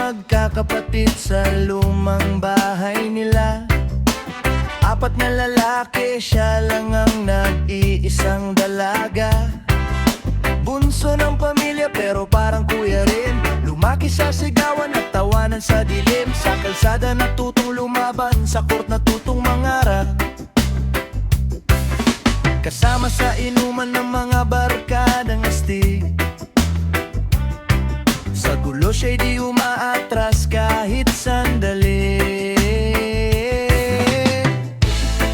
magkakapatid sa lumang bahay nila. 4 na lalaki, siya lang ang nag-iisang dalaga. Bunso ng pamilya pero parang kuya rin. Lumaki sa sigawan at tawanan sa dilim. Sa kalsada natutong lumaban, sa court natutong mangarap. Kasama sa inuman ng mga barkadang astig. Sa gulo siya'y di umaatras kahit sandali.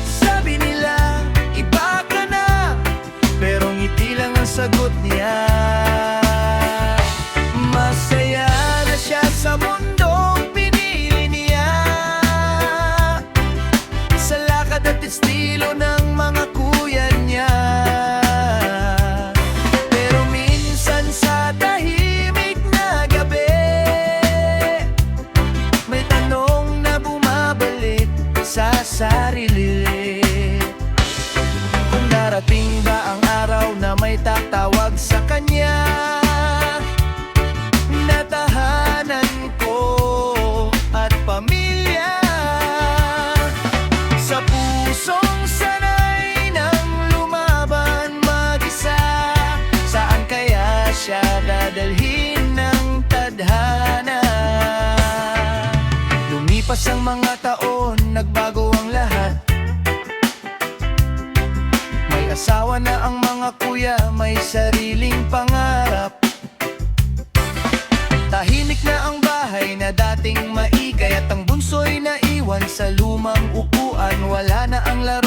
Sabi nila, iba ka na, pero ngiti lang ang sagot niya. Masaya na siya sa mundong pinili niya. Sa lakad at estilo ng mga kuya niya. Pero minsan sa tahimik na gabi, may tanong na bumabalik sa sarili. Kung darating ba ang araw na may tatawag sa kanya na tahanan ko at pamilya. Sa pusong sanay ng lumaban mag-isa, saan kaya siya dadalhin ng tadhana? Lumipas ang mga taon, nagbago ang lahat. May asawa na ang mga kuya, may sariling pangarap. Tahimik na ang bahay na dating maingay, at ang bunso'y naiwan sa lumang upuan. Wala na ang laro